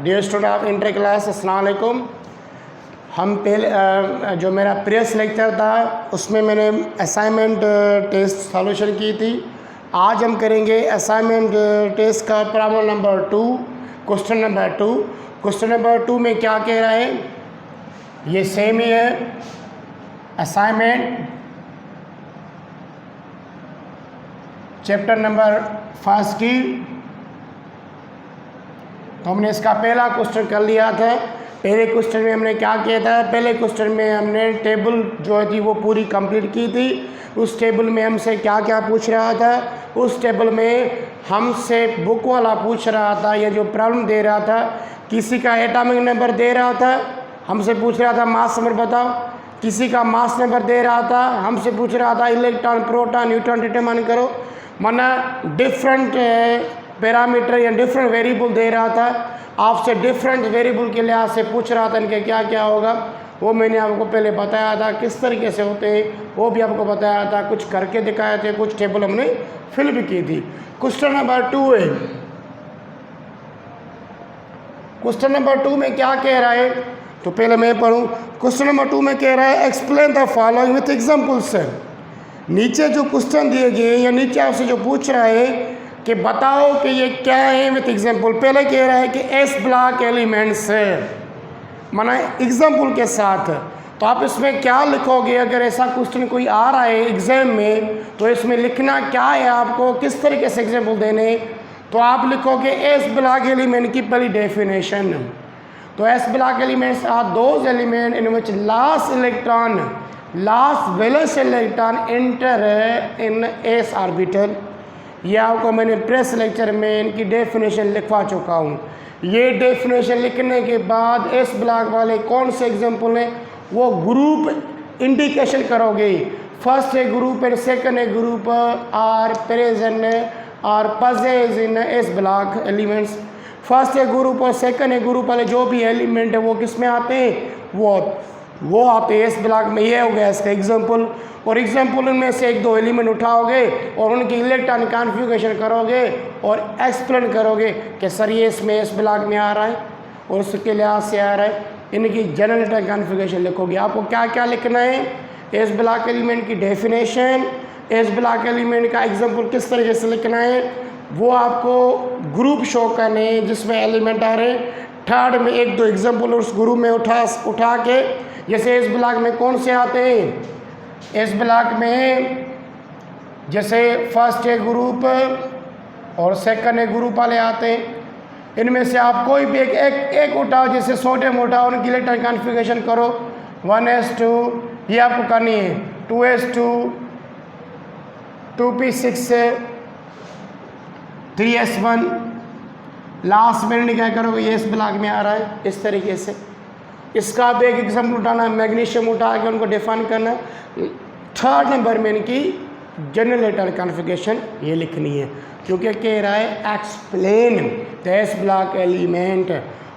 Dear student of inter class, अस्सलाम वालेकुम। हम पहले जो मेरा प्रीवियस लेक्चर था उसमें मैंने असाइनमेंट टेस्ट सॉल्यूशन की थी। आज हम करेंगे असाइनमेंट टेस्ट का problem number 2, question number 2। Question number 2 में क्या कह रहा है, ये सेम ही है। असाइनमेंट चैप्टर नंबर 1 की, तो हमने इसका पहला क्वेश्चन कर लिया था। पहले क्वेश्चन में हमने क्या किया था, पहले क्वेश्चन में हमने टेबल जो थी वो पूरी कंप्लीट की थी। उस टेबल में हमसे क्या क्या पूछ रहा था, उस टेबल में हमसे बुक वाला पूछ रहा था, ये जो प्रॉब्लम दे रहा था, किसी का एटॉमिक नंबर दे रहा था, हमसे पूछ रहा था मास नंबर बताओ। किसी का मास नंबर दे रहा था, हमसे पूछ रहा था इलेक्ट्रॉन, प्रोटॉन, न्यूट्रॉन डिटरमाइन करो। माना डिफरेंट पैरामीटर या डिफरेंट वेरिएबल दे रहा था, आपसे डिफरेंट वेरिएबल के लिहाज से पूछ रहा था इनके क्या क्या होगा। वो मैंने आपको पहले बताया था किस तरीके से होते हैं, वो भी आपको बताया था, कुछ करके दिखाए थे, कुछ टेबल हमने फिल भी की थी। क्वेश्चन नंबर 2 है। क्वेश्चन नंबर 2 में क्या कह रहा है, तो पहले मैं पढ़ूँ। क्वेश्चन नंबर 2 में कह रहा है explain the following with examples. नीचे जो क्वेश्चन दिए गए या नीचे आपसे जो पूछ रहा है कि बताओ कि ये क्या है विथ एग्जाम्पल। पहले कह रहा है कि एस ब्लॉक एलिमेंट्स है, माना एग्जाम्पल के साथ। तो आप इसमें क्या लिखोगे, अगर ऐसा क्वेश्चन कोई आ रहा है एग्जाम में, तो इसमें लिखना क्या है, आपको किस तरीके से एग्जाम्पल देने। तो आप लिखोगे एस ब्लॉक एलिमेंट की पहली डेफिनेशन। तो S block elements are those element in which last valence electron enter in S orbital. ये आपको मैंने प्रेस लेक्चर में इनकी डेफिनेशन लिखवा चुका हूँ। ये डेफिनेशन लिखने के बाद एस ब्लॉक वाले कौन से एग्जाम्पल हैं वो ग्रुप इंडिकेशन करोगे। First A group and second A group are present और पजेज in S block elements. First A group और सेकंड ए ग्रुप वाले जो भी एलिमेंट है वो किस में आते हैं, वो आते हैं एस ब्लॉक में। ये हो गया इसका एग्जाम्पल। और एग्जाम्पल उनमें से एक दो एलिमेंट उठाओगे और उनकी इलेक्ट्रॉन कॉन्फ़िगरेशन करोगे और एक्सप्लेन करोगे कि सर ये इसमें एस ब्लॉक में आ रहा है और उसके लिहाज से आ रहा है। इनकी जनरल कॉन्फ़िगरेशन लिखोगे। आपको क्या क्या लिखना है, एस ब्लॉक एलिमेंट की डेफिनेशन, एस ब्लॉक एलिमेंट का एग्जाम्पल किस तरीके से लिखना है, वो आपको ग्रुप शो करने हैं जिसमें एलिमेंट आ रहे हैं। थर्ड में एक दो एग्जाम्पल उस ग्रुप में उठा के, जैसे एस ब्लॉक में कौन से आते हैं, एस ब्लॉक में जैसे फर्स्ट ए ग्रुप और सेकंड ए ग्रुप वाले आते हैं। इनमें से आप कोई भी एक उठाओ, जैसे सोडियम उठाओ, उनकी इलेक्ट्रॉन कॉन्फ़िगरेशन करो 1s2, ये आपको करनी है 2s2, 2p6, 3s1। लास्ट में क्या करोगे, ये एस ब्लॉक में आ रहा है इस तरीके से। इसका भी एक एग्जाम्पल उठाना, मैग्नीशियम उठा के उनको डिफाइन करना। थर्ड नंबर में इनकी जनरल इलेक्ट्रॉन कॉन्फ़िगरेशन ये लिखनी है, क्योंकि कह रहा है explain the S block element.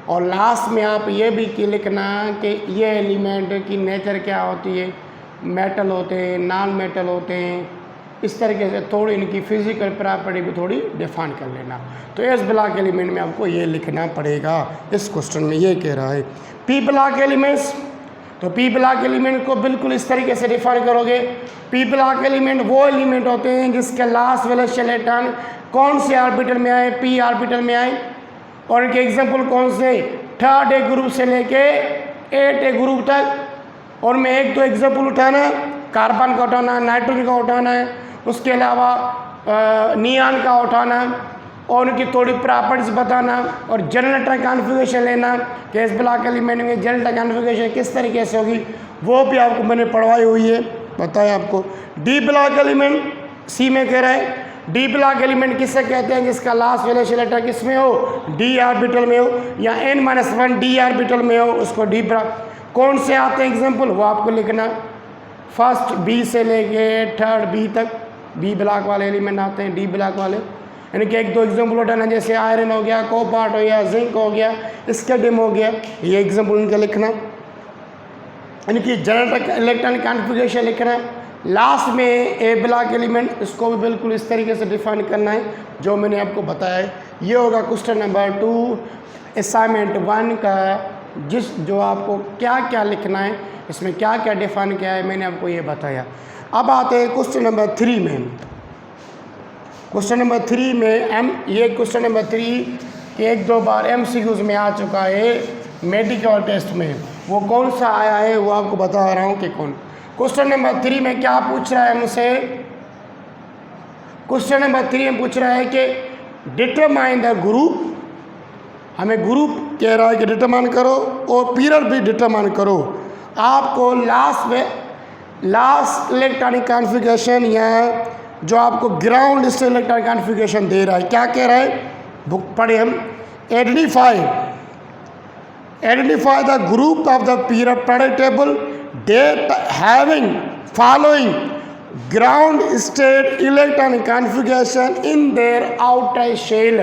और लास्ट में आप ये भी लिखना कि ये एलिमेंट की नेचर क्या होती है, मेटल होते हैं, नॉन मेटल होते हैं, इस तरीके से थोड़ी इनकी फिजिकल प्रॉपर्टी भी थोड़ी डिफाइन कर लेना। तो एस ब्लॉक एलिमेंट में आपको ये लिखना पड़ेगा। इस क्वेश्चन में ये कह रहा है पी ब्लॉक एलिमेंट्स। तो पी ब्लॉक एलिमेंट को बिल्कुल इस तरीके से डिफाइन करोगे। पी ब्लॉक एलिमेंट वो एलिमेंट होते हैं जिसके लास्ट वैलेंस इलेक्ट्रॉन कौन से ऑर्बिटल में आए, पी ऑर्बिटल में आए। और इनके एग्जाम्पल कौन से, थर्ड ए ग्रुप से लेके 8 ए ग्रुप तक। और मैं एक दो एग्जाम्पल उठाना, कार्बन का उठाना, नाइट्रोजन का उठाना है, उसके अलावा नियान का उठाना और उनकी थोड़ी प्रॉपर्टीज बताना और जनरल कॉन्फ़िगरेशन लेना कि एस ब्लॉक एलिमेंट में जनरल कॉन्फ़िगरेशन किस तरीके से होगी, वो भी आपको मैंने पढ़वाई हुई है, बताया आपको। डी ब्लॉक एलिमेंट सी में कह रहा है, डी ब्लॉक एलिमेंट किससे कहते हैं, जिसका लास्ट वैलेंस इलेक्ट्रॉन किस में हो, डी ऑर्बिटल में हो या n-1 डी ऑर्बिटल में हो, उसको डी ब्लॉक। कौन से आते हैं एग्जाम्पल, वो आपको लिखना। फर्स्ट बी से लेके थर्ड बी तक बी ब्लॉक वाले एलिमेंट आते हैं, डी ब्लॉक वाले। यानी कि एक दो एग्जाम्पल उठाना, जैसे आयरन हो गया, कोबाल्ट हो गया, जिंक हो गया, स्केडियम हो गया, ये एग्जाम्पल उनका लिखना। यानी कि जनरल इलेक्ट्रॉन कॉन्फ़िगरेशन लिखना। लास्ट में ए ब्लॉक एलिमेंट, इसको भी बिल्कुल इस तरीके से डिफाइन करना है जो मैंने आपको बताया है। ये होगा क्वेश्चन नंबर 2। असाइनमेंट 1 का जो आपको क्या क्या लिखना है, इसमें क्या क्या डिफाइन किया है, मैंने आपको ये बताया। अब आते हैं क्वेश्चन नंबर 3 में। क्वेश्चन नंबर 3 में ये क्वेश्चन नंबर 3 एक दो बार MCQs में आ चुका है मेडिकल टेस्ट में। वो कौन सा आया है वो आपको बता रहा हूँ कि कौन। क्वेश्चन नंबर 3 में क्या पूछ रहा है मुझसे, क्वेश्चन नंबर 3 में पूछ रहा है कि डिटरमाइन द ग्रुप, हमें ग्रुप कह रहा है कि डिटरमाइन करो और पीरियड भी डिटरमाइन करो। आपको लास्ट इलेक्ट्रॉनिक कॉन्फ़िगरेशन या जो आपको ग्राउंड स्टेट इलेक्ट्रॉनिक कॉन्फ़िगरेशन दे रहा है, क्या कह रहा है, बुक पढ़े हम। Identify the group of the period table that having following ground state electronic configuration in their outer shell.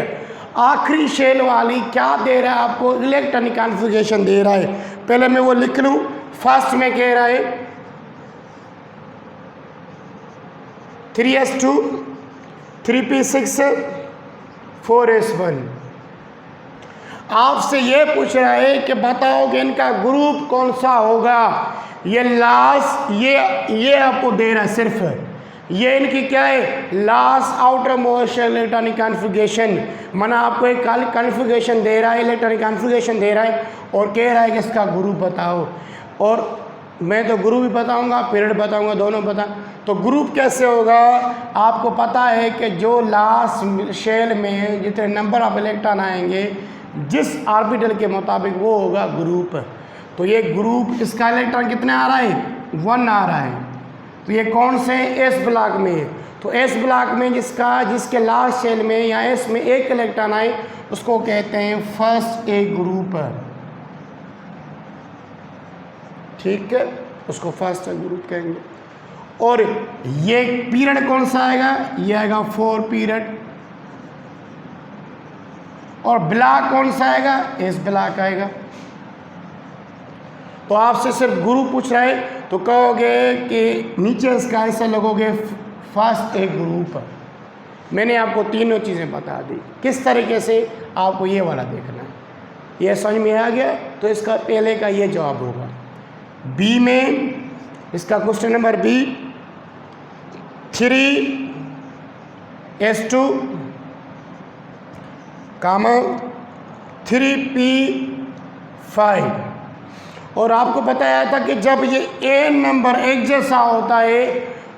आखिरी शेल वाली क्या दे रहा है आपको, इलेक्ट्रॉनिक कॉन्फ़िगरेशन दे रहा है। पहले मैं वो लिख लूँ। फर्स्ट में कह रहा है 3s2 3p6 4s1। आपसे ये पूछ रहा है कि बताओ कि इनका ग्रुप कौन सा होगा। ये लास्ट ये आपको दे रहा है, सिर्फ ये इनकी क्या है, last outer most electronic configuration. माना आपको एक कॉन्फ़िगरेशन दे रहा है, इलेक्ट्रॉनिक कॉन्फ़िगरेशन दे रहा है और कह रहा है कि इसका ग्रुप बताओ। और मैं तो ग्रुप भी बताऊंगा, पीरियड बताऊंगा, दोनों बता। तो ग्रुप कैसे होगा, आपको पता है कि जो लास्ट शेल में जितने नंबर ऑफ इलेक्ट्रॉन आएंगे जिस ऑर्बिटल के मुताबिक वो होगा ग्रुप। तो ये ग्रुप, इसका इलेक्ट्रॉन कितने आ रहा है, 1 आ रहा है। तो ये कौन से, एस ब्लॉक में। तो एस ब्लॉक में जिसके लास्ट शेल में या एस में एक इलेक्ट्रॉन आए उसको कहते हैं फर्स्ट ए ग्रुप। ठीक है, उसको फर्स्ट ए ग्रुप कहेंगे। और ये पीरियड कौन सा आएगा, ये आएगा 4 पीरियड। और ब्लॉक कौन सा आएगा, एस ब्लॉक आएगा। तो आपसे सिर्फ ग्रुप पूछ रहा है तो कहोगे कि नीचे इसका ऐसा लगोगे फर्स्ट ए ग्रुप। मैंने आपको तीनों चीज़ें बता दी, किस तरीके से आपको ये वाला देखना है। ये समझ में आ गया तो इसका पहले का ये जवाब होगा। बी में इसका question number B 3s2 3p5। और आपको बताया था कि जब ये एन नंबर एक जैसा होता है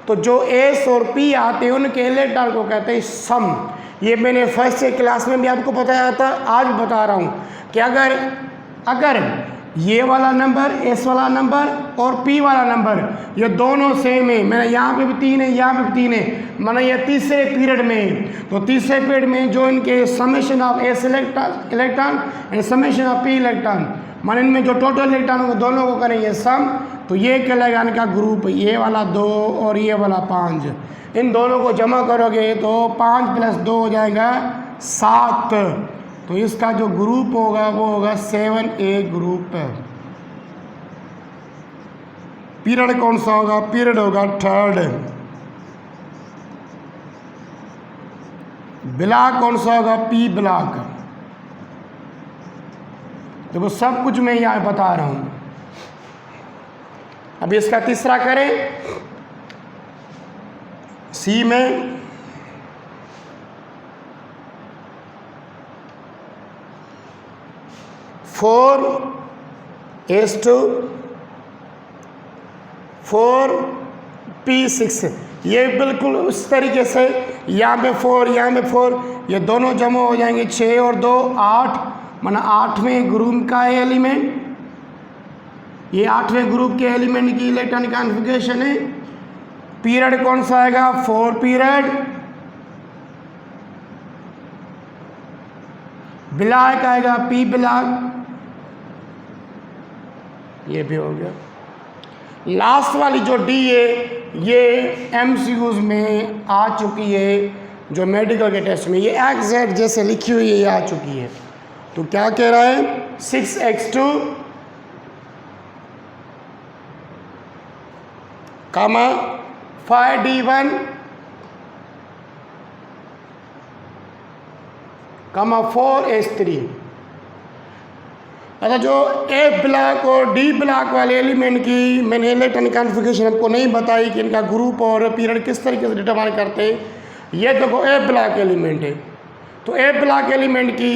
तो जो एस और पी आते हैं उनके इलेक्ट्रॉन को कहते हैं सम। ये मैंने फर्स्ट क्लास में भी आपको बताया था, आज भी बता रहा हूँ कि अगर ये वाला नंबर, एस वाला नंबर और पी वाला नंबर ये दोनों सेम है, मैंने यहाँ पे भी 3 है, यहाँ पे भी 3 है, माना ये तीसरे पीरियड में, तो तीसरे पीरियड में जो इनके summation of S electron and summation of P electron, माना इनमें जो टोटल इलेक्ट्रॉन होंगे दोनों को करेंगे सम, तो ये कहलाएगा इनका ग्रुप। ये वाला 2 और ये वाला 5, इन दोनों को जमा करोगे तो 5 + 2 हो जाएगा 7। तो इसका जो ग्रुप होगा वो होगा 7A ग्रुप। पीरियड कौन सा होगा, पीरियड होगा 3rd। ब्लॉक कौन सा होगा, पी ब्लॉक। तो वो सब कुछ मैं यहाँ बता रहा हूँ। अभी इसका तीसरा करें। सी में 4s2 4p6, ये बिल्कुल उस तरीके से यहाँ पे 4 यहाँ पे 4, ये दोनों जमा हो जाएंगे 6 और 2 8, माना 8वें ग्रुप का एलिमेंट। ये 8वें ग्रुप के एलिमेंट की इलेक्ट्रॉनिक कॉन्फ़िगरेशन है। पीरियड कौन सा आएगा, 4 पीरियड। ब्लॉक आएगा पी ब्लॉक, ये भी हो गया। लास्ट वाली जो डी है ये MCQs में आ चुकी है, जो मेडिकल के टेस्ट में ये एग्जैक्ट जैसे लिखी हुई है ये आ चुकी है। तो क्या कह रहा है, 6x2 5d1 4s3। अच्छा, जो एफ ब्लॉक और डी ब्लॉक वाले एलिमेंट की मैंने इलेक्ट्रॉन कॉन्फ़िगरेशन आपको नहीं बताई कि इनका ग्रुप और पीरियड किस तरीके से डिटरमाइन करते हैं। ये देखो एफ ब्लॉक एलिमेंट है, तो एफ ब्लॉक एलिमेंट की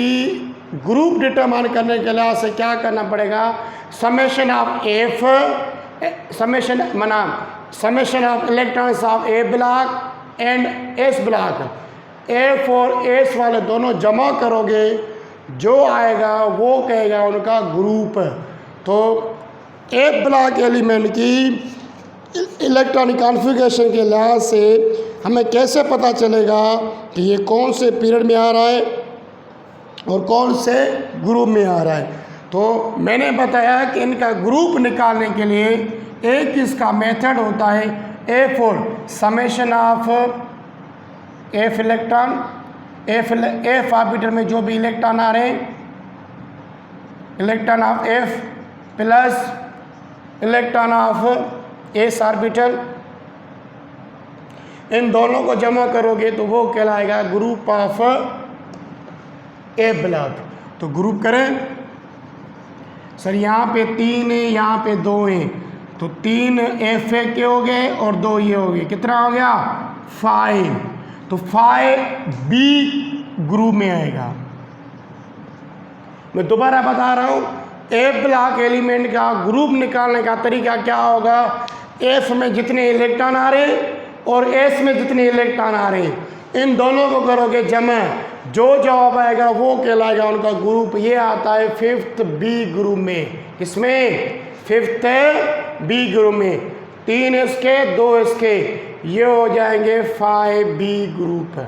ग्रुप डिटरमाइन करने के लिए से क्या करना पड़ेगा, summation of F, summation of electrons of A block and S block, F और एस वाले दोनों जमा करोगे, जो आएगा वो कहेगा उनका ग्रुप। तो एफ ब्लॉक एलिमेंट की इलेक्ट्रॉनिक कॉन्फ़िगरेशन के लिहाज से हमें कैसे पता चलेगा कि ये कौन से पीरियड में आ रहा है और कौन से ग्रुप में आ रहा है। तो मैंने बताया कि इनका ग्रुप निकालने के लिए एक इसका मेथड होता है एफ और summation of F electron, F orbital में जो भी इलेक्ट्रॉन आ रहे हैं, electron of F plus electron of S orbital, इन दोनों को जमा करोगे तो वो कहलाएगा ग्रुप ऑफ ए ब्लॉक। तो ग्रुप करें सर, यहाँ पे 3 है, यहाँ पे 2 है, तो 3 एफ ए के हो गए और 2 ये हो गए, कितना हो गया 5। तो 5 बी ग्रुप में आएगा। मैं दोबारा बता रहा हूँ, एफ ब्लॉक एलिमेंट का ग्रुप निकालने का तरीका क्या होगा, एफ में जितने इलेक्ट्रॉन आ रहे और एस में जितने इलेक्ट्रॉन आ रहे इन दोनों को करोगे जमा, जो जवाब आएगा वो कहलाएगा उनका ग्रुप। ये आता है 5th बी ग्रुप में। किसमें? 5th बी ग्रुप में। 3 इसके 2 इसके, ये हो जाएंगे 5B ग्रुप।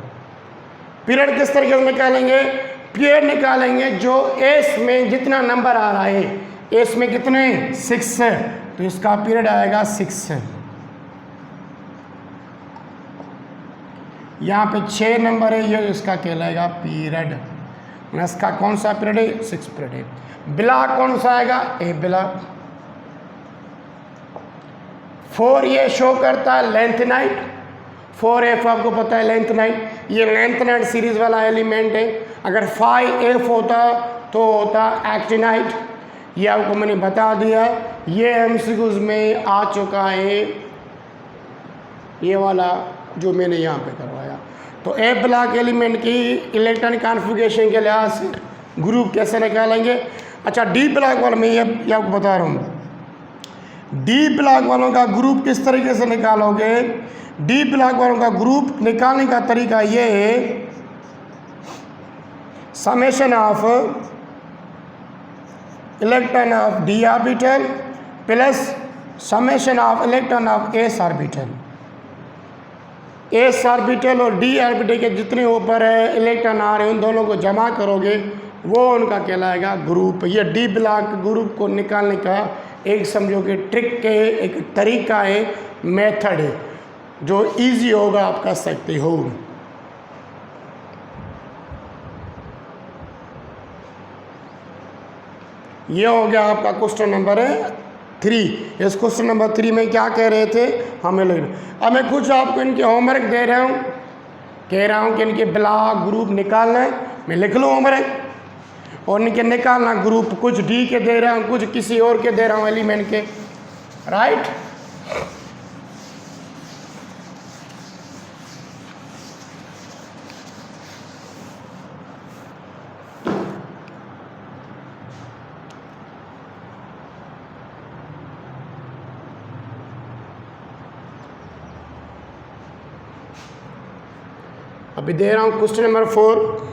पीरियड किस तरीके से निकालेंगे? पीरियड निकालेंगे जो एस में जितना नंबर आ रहा है, एस में कितने 6 है, तो इसका पीरियड आएगा 6। यहाँ पे 6 नंबर है, ये इसका कहलाएगा पीरियड। इसका कौन सा पीरियड है? 6 पीरियड है। ब्लॉक कौन सा आएगा? ए ब्लॉक। 4 ये शो करता है लेंथ नाइट। 4F आपको पता है लेंथ नाइट, ये लेंथ नाइट सीरीज वाला एलिमेंट है। अगर 5F होता तो होता एक्टिनाइट। ये आपको मैंने बता दिया, ये MCQs में आ चुका है, ये वाला जो मैंने यहाँ पे करवाया। तो ए ब्लॉक एलिमेंट की इलेक्ट्रॉनिक कॉन्फ़िगरेशन के लिहाज से ग्रुप कैसे निकालेंगे? अच्छा, डी ब्लॉक वाला मैं ये आपको बता रहा हूँ। डी ब्लॉक वालों का ग्रुप किस तरीके से निकालोगे? डी ब्लॉक वालों का ग्रुप निकालने का तरीका ये है, summation of electron of D orbital plus summation of electron of S orbital. S orbital और डी ऑर्बिटल के जितने ऊपर है इलेक्ट्रॉन आ रहे हैं उन दोनों को जमा करोगे, वो उनका कहलाएगा ग्रुप। ये डी ब्लॉक ग्रुप को निकालने का एक समझो कि ट्रिक है, एक तरीका है, मेथड है, जो इजी होगा, आप कर सकते हो। ये हो गया आपका क्वेश्चन नंबर 3। इस क्वेश्चन नंबर 3 में क्या कह रहे थे हमें लग। अब मैं कुछ आपको इनके होमवर्क दे रहा हूँ, कह रहा हूँ कि इनके ब्लॉक ग्रुप निकालना है, मैं लिख लूँ होमवर्क, और इनके निकालना ग्रुप। कुछ डी के दे रहा हूँ, कुछ किसी और के दे रहा हूँ एलिमेंट के, राइट। अभी दे रहा हूँ क्वेश्चन नंबर 4।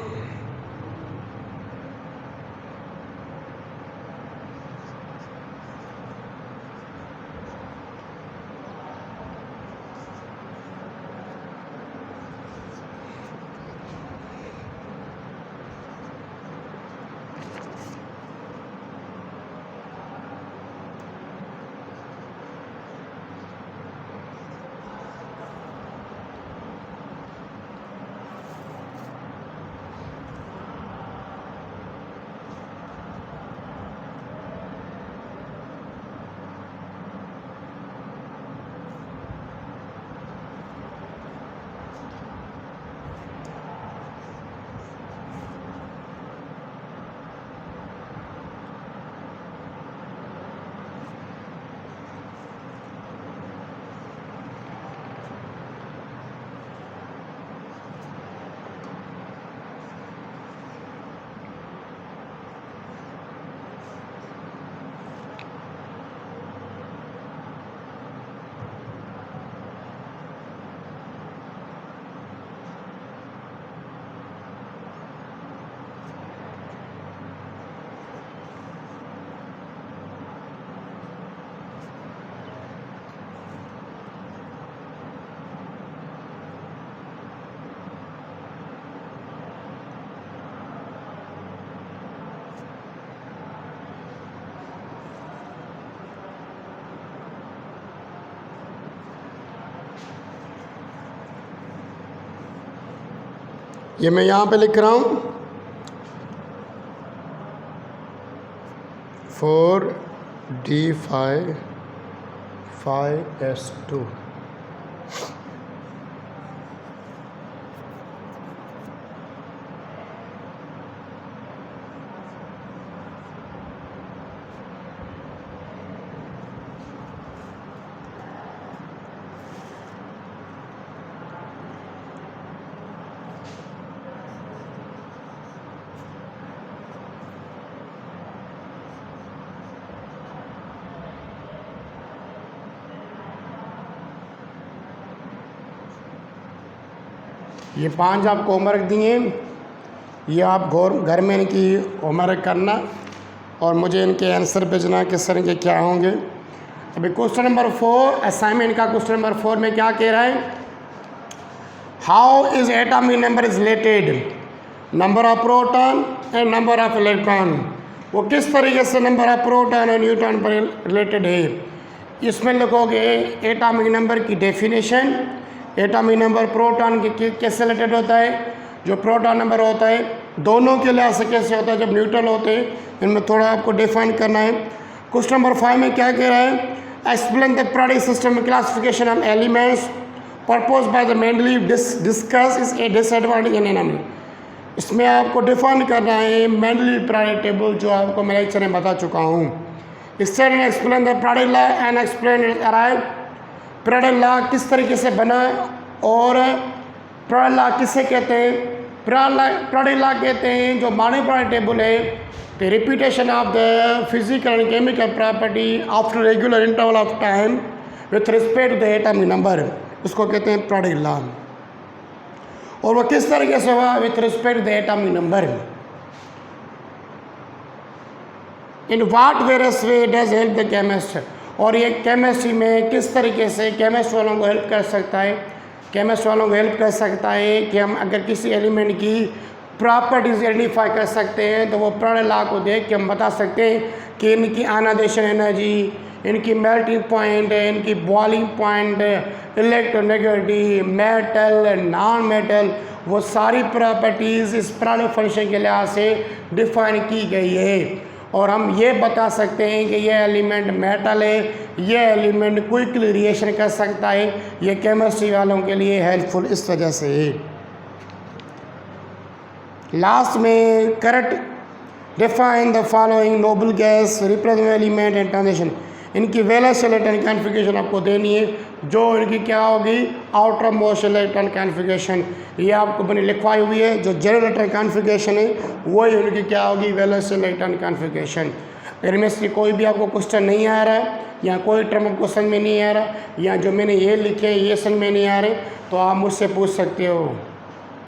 ये मैं यहाँ पे लिख रहा हूँ 4D5 5S2। ये 5 आपको होमवर्क दिए, ये आप घर में इनकी होमवर्क करना और मुझे इनके आंसर भेजना किस तरह के क्या होंगे। अभी क्वेश्चन नंबर 4 असाइनमेंट का क्वेश्चन नंबर 4 में क्या कह रहा है, how is atomic number is related number of proton and number of electron. वो किस तरीके से नंबर ऑफ प्रोटॉन और न्यूट्रॉन पर रिलेटेड है। इसमें लिखोगे एटॉमिक नंबर की डेफिनेशन, एटॉमिक नंबर प्रोटॉन के कैसे रिलेटेड होता है, जो प्रोटॉन नंबर होता है दोनों के लिहाज से कैसे होता है जब न्यूट्रल होते हैं, इनमें थोड़ा आपको डिफाइन करना है। क्वेश्चन नंबर 5 में क्या कह रहा है, explain the periodic system classification of elements propose by the Mendeleev discuss is a disadvantage in anomaly. इसमें आपको डिफाइन करना है मेंडलीव पीरियोडिक टेबल, जो आपको मैं लेक्चर में बता चुका हूँ। Study and explain the periodic law and explain it arrive. Periodic law किस तरीके से बना और पीरियोडिक लॉ किसे कहते हैं। पीरियोडिक लॉ कहते हैं जो मॉडर्न पीरियोडिक टेबल है, the repetition of the physical and chemical property after regular interval of time with respect to the atomic number, उसको कहते हैं पीरियोडिक लॉ। और वो किस तरीके से हुआ, with respect to the atomic number. In what various way does help the chemist, और ये केमिस्ट्री में किस तरीके से केमिस्ट वालों को हेल्प कर सकता है। केमिस्ट वालों को हेल्प कर सकता है कि हम अगर किसी एलिमेंट की प्रॉपर्टीज आइडेंटिफाई कर सकते हैं तो वो पीरियोडिक लॉ को देख के हम बता सकते हैं कि इनकी आयोनाइजेशन एनर्जी, इनकी मेल्टिंग पॉइंट, इनकी boiling point, electronegativity, metal, non metal, वो सारी प्रॉपर्टीज़ इस पीरियोडिक फंक्शन के लिहाज से डिफाइन की गई है। और हम ये बता सकते हैं कि ये एलिमेंट मेटल है, ये एलिमेंट क्विकली रिएक्शन कर सकता है। ये केमिस्ट्री वालों के लिए हेल्पफुल इस वजह से है। लास्ट में correct define the following noble gas represent element and transition. इनकी वैलेंस इलेक्ट्रॉन कॉन्फ़िगरेशन आपको देनी है, जो इनकी क्या होगी आउटर मोस्ट इलेक्ट्रॉन कॉन्फ़िगरेशन, ये आपको बनी लिखवाई हुई है। जो जनरल इलेक्ट्रॉन कॉन्फ़िगरेशन है वही उनकी क्या होगी वैलेंस इलेक्ट्रॉन कॉन्फ़िगरेशन। इनमें से कोई भी आपको क्वेश्चन नहीं आ रहा है या कोई टर्म आपको समझ में नहीं आ रहा या जो मैंने ये लिखे ये समझ में नहीं आ रहे तो आप मुझसे पूछ सकते हो।